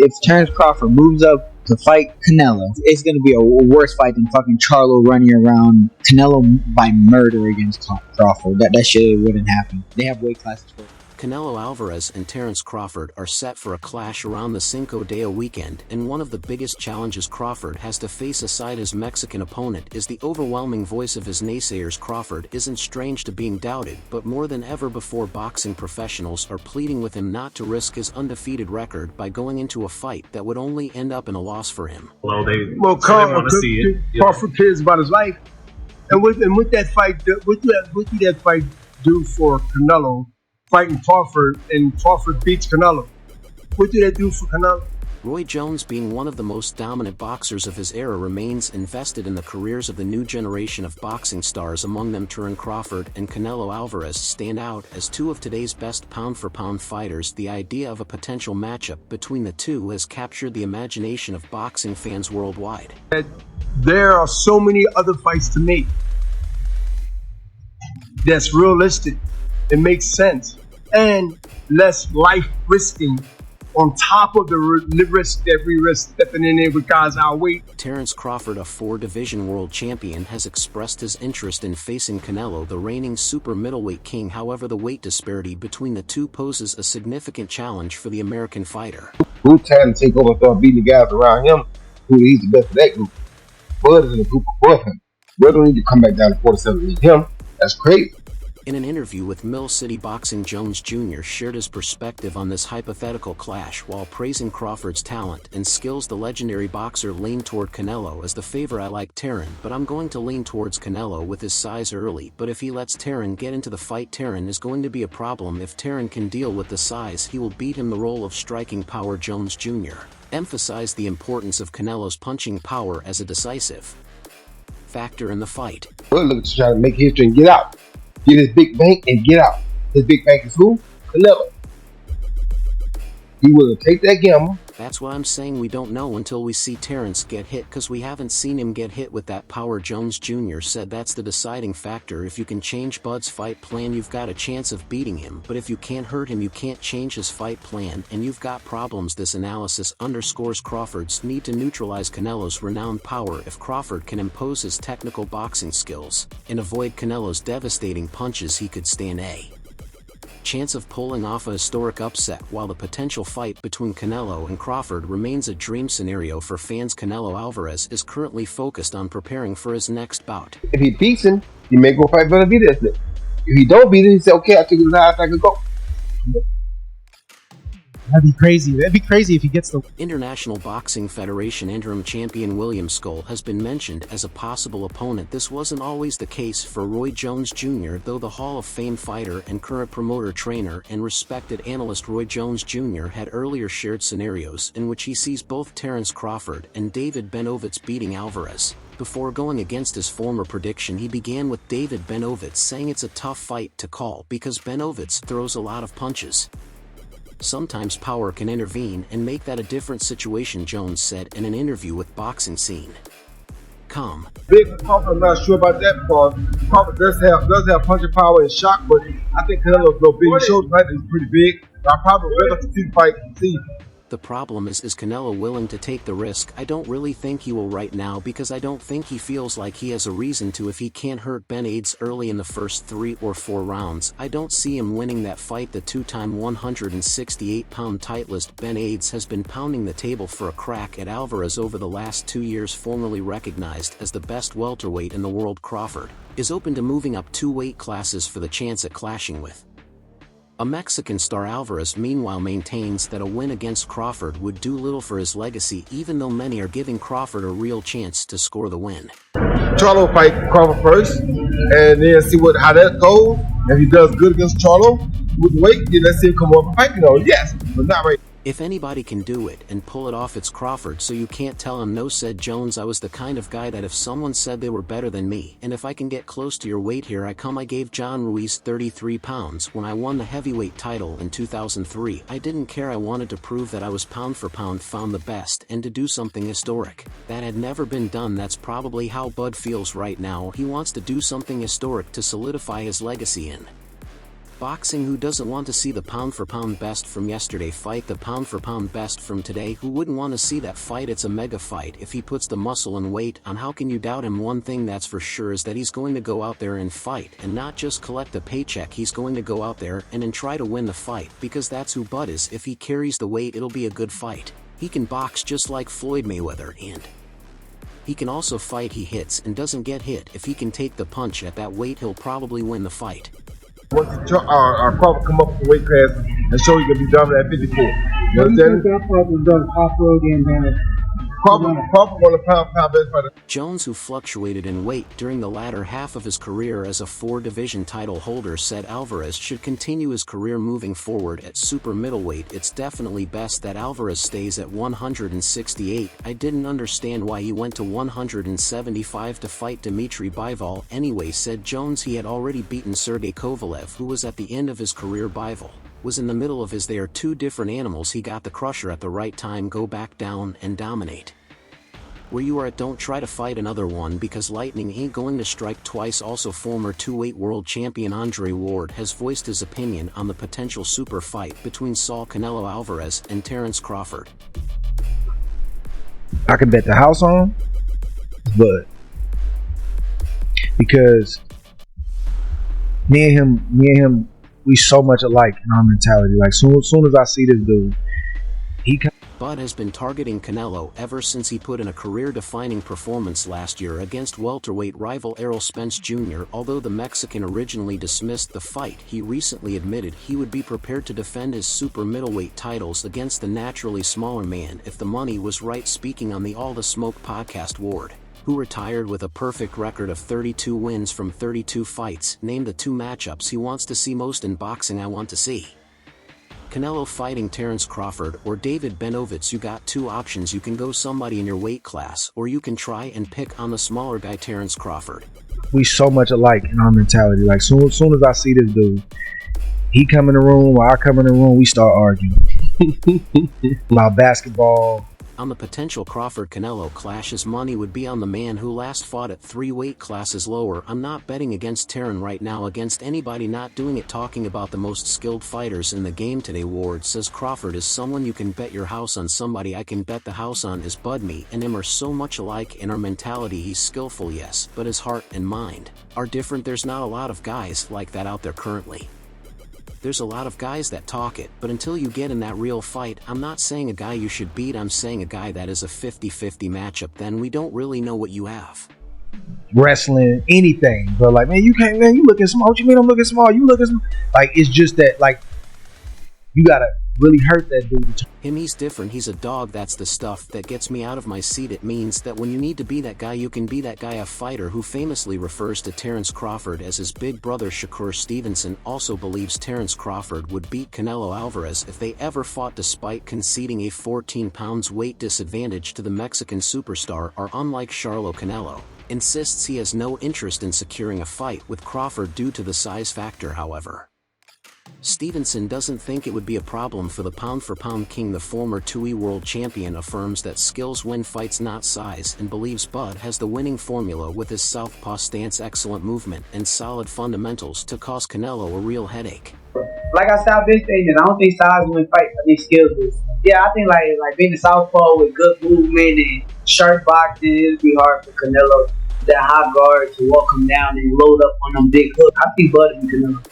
if Terence Crawford moves up to fight Canelo, it's gonna be a worse fight than fucking Charlo running around Canelo by murder against Crawford. That shit wouldn't happen. They have weight classes for it. Canelo Alvarez and Terence Crawford are set for a clash around the Cinco de Mayo weekend, and one of the biggest challenges Crawford has to face aside his Mexican opponent is the overwhelming voice of his naysayers. Crawford isn't strange to being doubted, but more than ever before, boxing professionals are pleading with him not to risk his undefeated record by going into a fight that would only end up in a loss for him. Well, they want to see it. Crawford cares about his life, and with that fight, what did that fight do for Canelo? Fighting Crawford, and Crawford beats Canelo. What did that do for Canelo? Roy Jones, being one of the most dominant boxers of his era, remains invested in the careers of the new generation of boxing stars. Among them, Terence Crawford and Canelo Alvarez stand out as two of today's best pound-for-pound fighters. The idea of a potential matchup between the two has captured the imagination of boxing fans worldwide. There are so many other fights to make that's realistic, it makes sense, and less life risking on top of the risk that we risk stepping in there with guys our weight. Terence Crawford, a 4-division world champion, has expressed his interest in facing Canelo, the reigning super middleweight king. However, the weight disparity between the two poses a significant challenge for the American fighter. Who's trying to take over and start beating the guys around him? He's the best of that group. Bud is in a group above him. Bud don't need to come back down to 47 to beat him. That's crazy. In an interview with Mill City Boxing, Jones Jr. shared his perspective on this hypothetical clash. While praising Crawford's talent and skills, the legendary boxer leaned toward Canelo as the favor. "I like Terence, but I'm going to lean towards Canelo with his size early. But if he lets Terence get into the fight, Terence is going to be a problem. If Terence can deal with the size, he will beat him." The role of striking power. Jones Jr. emphasized the importance of Canelo's punching power as a decisive factor in the fight. Bud looking to try to make history and get out. Get his big bank and get out. His big bank is who? Canelo. He will take that gamble. That's why I'm saying we don't know until we see Terence get hit, because we haven't seen him get hit with that power. Jones Jr. said that's the deciding factor. If you can change Bud's fight plan, you've got a chance of beating him, but if you can't hurt him, you can't change his fight plan, and you've got problems. This analysis underscores Crawford's need to neutralize Canelo's renowned power. If Crawford can impose his technical boxing skills and avoid Canelo's devastating punches, he could stand a chance of pulling off a historic upset. While the potential fight between Canelo and Crawford remains a dream scenario for fans, Canelo Alvarez is currently focused on preparing for his next bout. If he beats him, he may go fight Benavidez. If he don't beat him, he say, "Okay, I took it as high as I could go." That'd be crazy. That'd be crazy if he gets the... International Boxing Federation interim champion William Skull has been mentioned as a possible opponent. This wasn't always the case for Roy Jones Jr., though the Hall of Fame fighter and current promoter, trainer, and respected analyst Roy Jones Jr. had earlier shared scenarios in which he sees both Terence Crawford and David Benavidez beating Alvarez. Before going against his former prediction, he began with David Benavidez, saying it's a tough fight to call because Benavidez throws a lot of punches. Sometimes power can intervene and make that a different situation, Jones said in an interview with Boxing Scene. Big Crawford, I'm not sure about that part. Crawford does have punching power and shock, but I think Canelo's no big. He shows right, he's pretty big. I probably would like to see fight. The problem is Canelo willing to take the risk? I don't really think he will right now, because I don't think he feels like he has a reason to. If he can't hurt Benavidez early in the first 3 or 4 rounds, I don't see him winning that fight. The two-time 168-pound titleist Benavidez has been pounding the table for a crack at Alvarez over the last 2 years. Formerly recognized as the best welterweight in the world, Crawford is open to moving up 2 weight classes for the chance at clashing with a Mexican star. Alvarez, meanwhile, maintains that a win against Crawford would do little for his legacy, even though many are giving Crawford a real chance to score the win. Charlo fight Crawford first, and then see how that goes. If he does good against Charlo with weight, then let's see him come up and fight. Yes, but not right. If anybody can do it and pull it off, it's Crawford, so you can't tell him no, said Jones. I was the kind of guy that if someone said they were better than me, and if I can get close to your weight, here I come. I gave John Ruiz 33 pounds when I won the heavyweight title in 2003. I didn't care. I wanted to prove that I was pound for pound found the best, and to do something historic that had never been done. That's probably how Bud feels right now. He wants to do something historic to solidify his legacy in Boxing: who doesn't want to see the pound-for-pound best from yesterday fight the pound-for-pound best from today? Who wouldn't want to see that fight? It's a mega fight if he puts the muscle and weight on. How can you doubt him? One thing that's for sure is that he's going to go out there and fight and not just collect a paycheck. He's going to go out there and try to win the fight, because that's who Bud is. If he carries the weight, it'll be a good fight. He can box just like Floyd Mayweather, and he can also fight. He hits and doesn't get hit. If he can take the punch at that weight, he'll probably win the fight. Once Crawford come up with the weight class and show he can be dominant at 54. You understand? That fight was done Crawford and Crawford won a pound best fighter. Jones, who fluctuated in weight during the latter half of his career as a 4-division title holder, said Alvarez should continue his career moving forward at super middleweight. It's definitely best that Alvarez stays at 168. I didn't understand why he went to 175 to fight Dmitry Bivol anyway, said Jones. He had already beaten Sergey Kovalev, who was at the end of his career. Bivol was in the middle of his. They are two different animals. He got the crusher at the right time. Go back down and dominate. Where you are at, don't try to fight another one, because lightning ain't going to strike twice. Also, former 2-weight world champion Andre Ward has voiced his opinion on the potential super fight between Saul Canelo Alvarez and Terence Crawford. I can bet the house on Bud, because me and him, we so much alike in our mentality. Like soon as I see this dude, Bud has been targeting Canelo ever since he put in a career-defining performance last year against welterweight rival Errol Spence Jr. Although the Mexican originally dismissed the fight, he recently admitted he would be prepared to defend his super middleweight titles against the naturally smaller man if the money was right. Speaking on the All the Smoke podcast, Ward, who retired with a perfect record of 32 wins from 32 fights, named the 2 matchups he wants to see most in boxing. I want to see Canelo fighting Terence Crawford or David Benovitz. You got 2 options. You can go somebody in your weight class, or you can try and pick on the smaller guy, Terence Crawford. We so much alike in our mentality. Like soon as I see this dude, he come in the room or I come in the room, we start arguing about basketball. On the potential Crawford-Canelo clash, his money would be on the man who last fought at 3 weight classes lower. I'm not betting against Terence right now, against anybody, not doing it. Talking about the most skilled fighters in the game today, Ward says Crawford is someone you can bet your house on. Somebody I can bet the house on is Bud. Me and him are so much alike in our mentality. He's skillful, yes, but his heart and mind are different. There's not a lot of guys like that out there currently. There's a lot of guys that talk it, but until you get in that real fight, I'm not saying a guy you should beat, I'm saying a guy that is a 50-50 matchup, then we don't really know what you have. Wrestling, anything, but like, man, you can't, man, you looking small. What you mean I'm looking small? You looking small. Like, it's just that, like, you gotta really hurt that dude. He's different. He's a dog. That's the stuff that gets me out of my seat. It means that when you need to be that guy, you can be that guy. A fighter who famously refers to Terence Crawford as his big brother. Shakur Stevenson also believes Terence Crawford would beat Canelo Alvarez if they ever fought, despite conceding a 14 pounds weight disadvantage to the Mexican superstar. Or unlike Charlo, Canelo insists he has no interest in securing a fight with Crawford due to the size factor. However, Stevenson doesn't think it would be a problem for the pound-for-pound king. The former 2E world champion affirms that skills win fights, not size, and believes Bud has the winning formula with his southpaw stance, excellent movement, and solid fundamentals to cause Canelo a real headache. Like I said, I've been saying that I don't think size win fights. I think skills do. Yeah, I think like being a southpaw with good movement and sharp boxing, it'd be hard for Canelo, that high guard, to walk him down and load up on them big hooks. I think Bud and Canelo.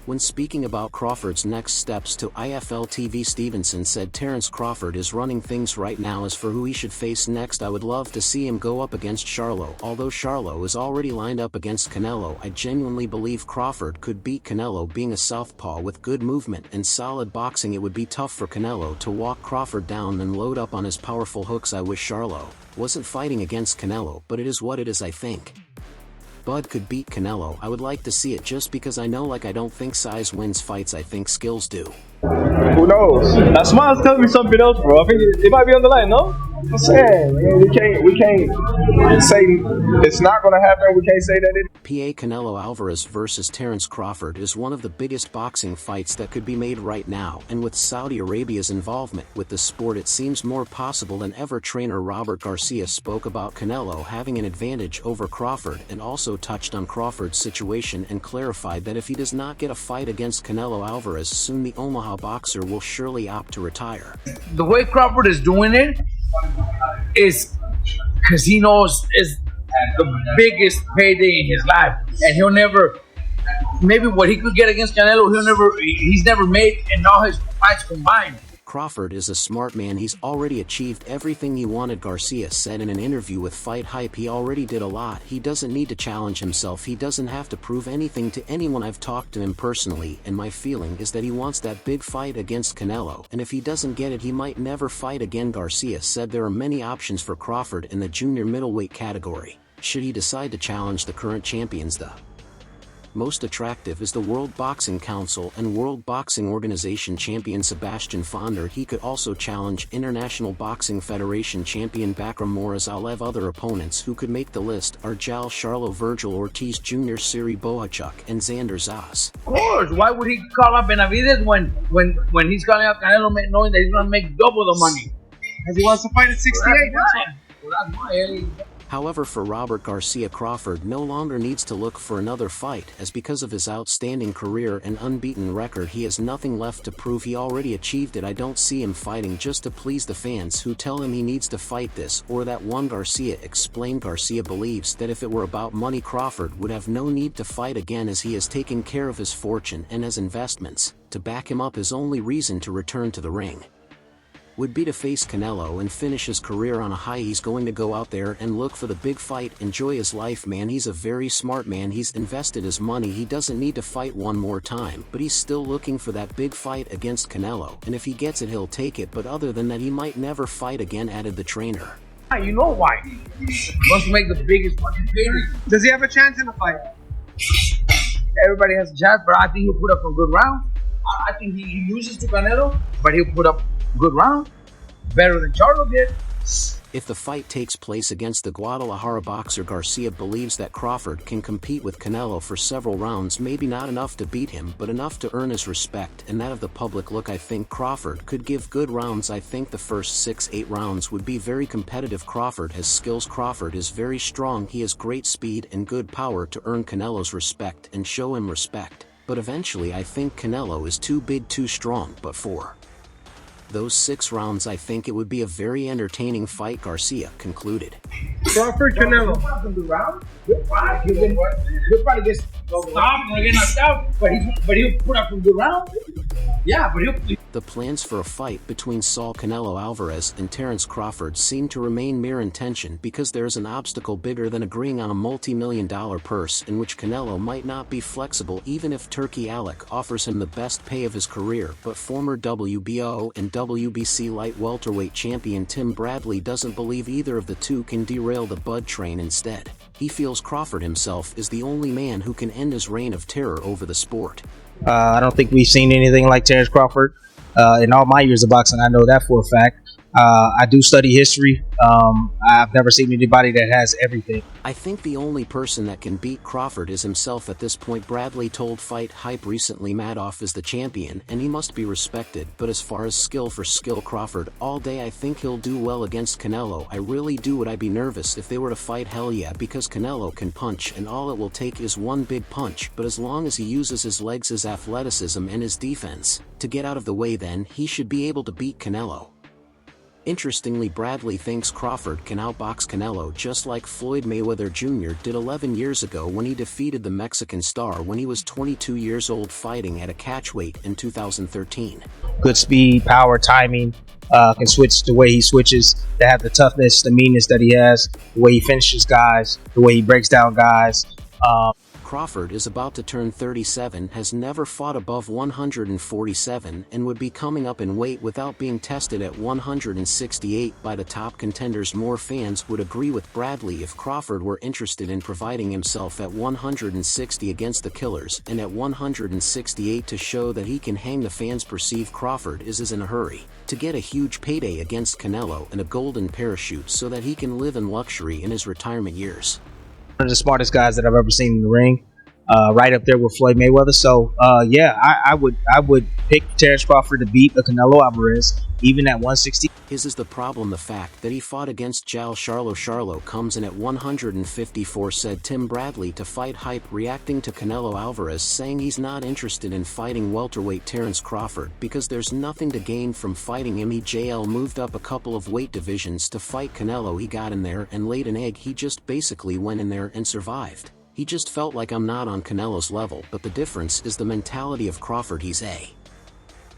When speaking about Crawford's next steps to IFL TV, Stevenson said Terence Crawford is running things right now. As for who he should face next, I would love to see him go up against Charlo. Although Charlo is already lined up against Canelo, I genuinely believe Crawford could beat Canelo. Being a southpaw with good movement and solid boxing, it would be tough for Canelo to walk Crawford down and load up on his powerful hooks. I wish Charlo wasn't fighting against Canelo, but it is what it is. I think Bud could beat Canelo. I would like to see it, just because I know, like, I don't think size wins fights, I think skills do. Who knows? Now Smile's telling me something else, bro. I think it might be on the line, no? I'm saying, man, we can't say it's not gonna happen. We can't say that it PA Canelo Alvarez vs Terence Crawford is one of the biggest boxing fights that could be made right now, and with Saudi Arabia's involvement with the sport it seems more possible than ever. Trainer Robert Garcia spoke about Canelo having an advantage over Crawford and also touched on Crawford's situation and clarified that if he does not get a fight against Canelo Alvarez soon, the Omaha boxer will surely opt to retire. The way Crawford is doing it is because he knows it's the biggest payday in his life, and he'll never, maybe what he could get against Canelo, he's never made in all his fights combined. Crawford is a smart man. He's already achieved everything he wanted, Garcia said in an interview with Fight Hype. He already did a lot. He doesn't need to challenge himself. He doesn't have to prove anything to anyone. I've talked to him personally, and my feeling is that he wants that big fight against Canelo, and if he doesn't get it, he might never fight again. Garcia said there are many options for Crawford in the junior middleweight category. Should he decide to challenge the current champions, the most attractive is the World Boxing Council and World Boxing Organization champion Sebastian Fonder. He could also challenge International Boxing Federation champion Bakram Morazalev. Other opponents who could make the list are Jal Charlo, Virgil Ortiz Jr., Siri Bohachuk, and Xander Zas. Of course, why would he call up Benavidez when he's calling out Canelo knowing that he's going to make double the money? Because he wants to fight at 68. That's why. However, for Robert Garcia, Crawford no longer needs to look for another fight, as because of his outstanding career and unbeaten record he has nothing left to prove. He already achieved it. I don't see him fighting just to please the fans who tell him he needs to fight this or that one. Garcia explained Garcia believes that if it were about money, Crawford would have no need to fight again, as he has taken care of his fortune and has investments to back him up. His only reason to return to the ring would be to face Canelo and finish his career on a high. He's going to go out there and look for the big fight, enjoy his life, man. He's a very smart man. He's invested his money. He doesn't need to fight one more time, but he's still looking for that big fight against Canelo, and if he gets it, he'll take it, but other than that, he might never fight again, added the trainer. You know why? He wants to make the biggest fucking payday. Does he have a chance in a fight? Everybody has a chance, but I think he'll put up a good round. I think he loses to Canelo, but he'll put up good round, better than Charlo did. If the fight takes place against the Guadalajara boxer, Garcia believes that Crawford can compete with Canelo for several rounds, maybe not enough to beat him, but enough to earn his respect and that of the public. Look, I think Crawford could give good rounds. I think the first 6-8 rounds would be very competitive. Crawford has skills. Crawford is very strong. He has great speed and good power to earn Canelo's respect and show him respect, but eventually I think Canelo is too big, too strong, but for those 6 rounds I think it would be a very entertaining fight, Garcia concluded. Crawford Canelo. He'll probably get stopped or get knocked out, but he'll put up some good rounds. Yeah, but he'll. The plans for a fight between Saul Canelo Alvarez and Terence Crawford seem to remain mere intention, because there is an obstacle bigger than agreeing on a multi-million-dollar purse, in which Canelo might not be flexible even if Turkey Alec offers him the best pay of his career. But former WBO and WBC light welterweight champion Tim Bradley doesn't believe either of the two can derail the Bud train. Instead, he feels Crawford himself is the only man who can end his reign of terror over the sport. I don't think we've seen anything like Terence Crawford in all my years of boxing. I know that for a fact. I do study history. I've never seen anybody that has everything. I think the only person that can beat Crawford is himself at this point, Bradley told Fight Hype recently. Madoff is the champion and he must be respected, but as far as skill for skill, Crawford all day. I think he'll do well against Canelo. I really do. Would I be nervous if they were to fight? Hell yeah, because Canelo can punch and all it will take is one big punch, but as long as he uses his legs, his athleticism and his defense to get out of the way, then he should be able to beat Canelo. Interestingly, Bradley thinks Crawford can outbox Canelo just like Floyd Mayweather Jr. did 11 years ago when he defeated the Mexican star when he was 22 years old, fighting at a catchweight in 2013. Good speed, power, timing, can switch the way he switches, to have the toughness, the meanness that he has, the way he finishes guys, the way he breaks down guys. Crawford is about to turn 37, has never fought above 147, and would be coming up in weight without being tested at 168 by the top contenders. More fans would agree with Bradley if Crawford were interested in providing himself at 160 against the Killers and at 168 to show that he can hang. The fans perceive Crawford is in a hurry to get a huge payday against Canelo and a golden parachute so that he can live in luxury in his retirement years. One of the smartest guys that I've ever seen in the ring. Right up there with Floyd Mayweather. So yeah, I would pick Terence Crawford to beat the Canelo Alvarez, even at 160. His is the problem. The fact that he fought against Charlo comes in at 154, said Tim Bradley to Fight Hype, reacting to Canelo Alvarez saying he's not interested in fighting welterweight Terence Crawford because there's nothing to gain from fighting him. JL moved up a couple of weight divisions to fight Canelo. He got in there and laid an egg. He just basically went in there and survived. He just felt like, I'm not on Canelo's level, but the difference is the mentality of Crawford. He's a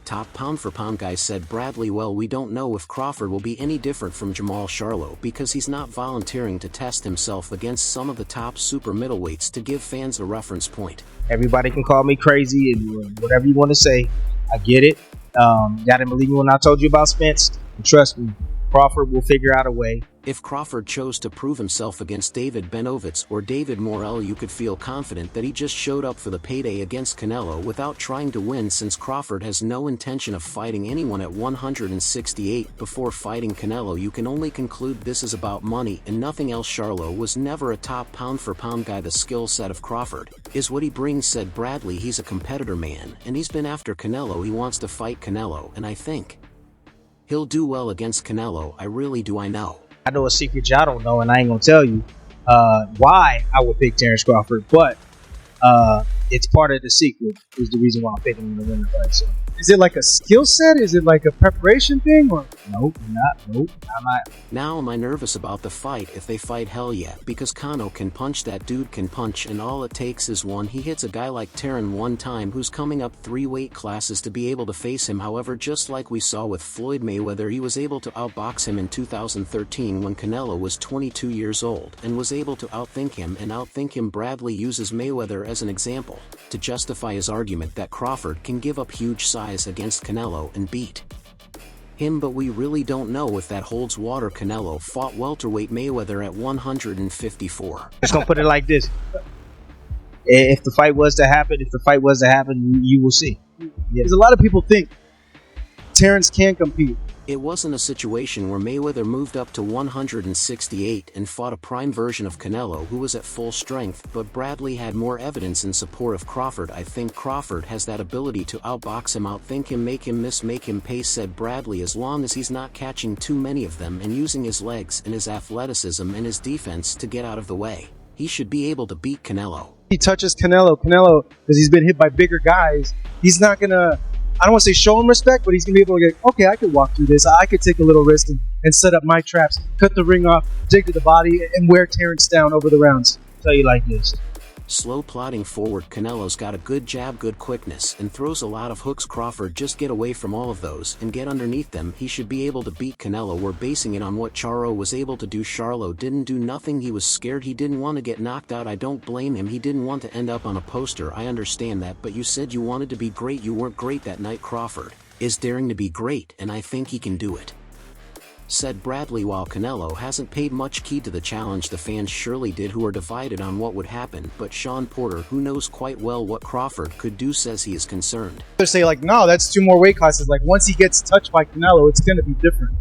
top pound for pound guy, said Bradley. Well, we don't know if Crawford will be any different from Jamal Charlo because he's not volunteering to test himself against some of the top super middleweights. To give fans a reference point, everybody can call me crazy and whatever you want to say. I get it. Y'all didn't believe me when I told you about Spence. And trust me, Crawford will figure out a way. If Crawford chose to prove himself against David Benovitz or David Morrell, you could feel confident that he just showed up for the payday against Canelo without trying to win. Since Crawford has no intention of fighting anyone at 168 before fighting Canelo, you can only conclude this is about money and nothing else. Charlo was never a top pound for pound guy. The skill set of Crawford is what he brings, said Bradley. He's a competitor man and he's been after Canelo. He wants to fight Canelo and I think he'll do well against Canelo. I really do. I know a secret y'all don't know, and I ain't gonna tell you why I would pick Terence Crawford, but it's part of the secret. Is the reason why I'm picking him to win the fight. So, is it like a skill set? Is it like a preparation thing? Or nope, I'm not. Now am I nervous about the fight? If they fight, hell yeah, because Kano can punch. That dude can punch, and all it takes is one. He hits a guy like Terran one time who's coming up 3 weight classes to be able to face him. However, just like we saw with Floyd Mayweather, he was able to outbox him in 2013 when Canelo was 22 years old and was able to outthink him. Bradley uses Mayweather as an example to justify his argument that Crawford can give up huge size against Canelo and beat him, but we really don't know if that holds water. Canelo fought welterweight Mayweather at 154. Just gonna put it like this: if the fight was to happen, you will see. Yeah. Because a lot of people think Terence can compete. It wasn't a situation where Mayweather moved up to 168 and fought a prime version of Canelo who was at full strength, but Bradley had more evidence in support of Crawford. I think Crawford has that ability to outbox him, outthink him, make him miss, make him pay, said Bradley, as long as he's not catching too many of them and using his legs and his athleticism and his defense to get out of the way. He should be able to beat Canelo. He touches Canelo, because he's been hit by bigger guys, he's not gonna, I don't want to say show him respect, but he's going to be able to get, okay, I could walk through this. I could take a little risk and set up my traps, cut the ring off, dig to the body, and wear Terence down over the rounds. I'll tell you like this. Slow plodding forward, Canelo's got a good jab, good quickness, and throws a lot of hooks. Crawford just get away from all of those and get underneath them. He should be able to beat Canelo. We're basing it on what Charlo was able to do. Charlo didn't do nothing. He was scared. He didn't want to get knocked out. I don't blame him. He didn't want to end up on a poster. I understand that, but you said you wanted to be great. You weren't great that night. Crawford is daring to be great, and I think he can do it, said Bradley. While Canelo hasn't paid much key to the challenge, the fans surely did, who are divided on what would happen. But Sean Porter, who knows quite well what Crawford could do, says he is concerned. They say like, no, that's 2 more weight classes. Like once he gets touched by Canelo, it's going to be different.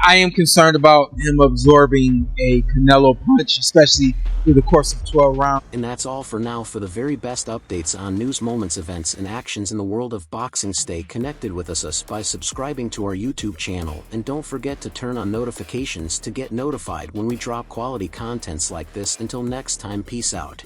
I am concerned about him absorbing a Canelo punch, especially through the course of 12 rounds. And that's all for now. For the very best updates on news, moments, events, and actions in the world of boxing, stay connected with us by subscribing to our YouTube channel, and don't forget to turn on notifications to get notified when we drop quality contents like this. Until next time, peace out.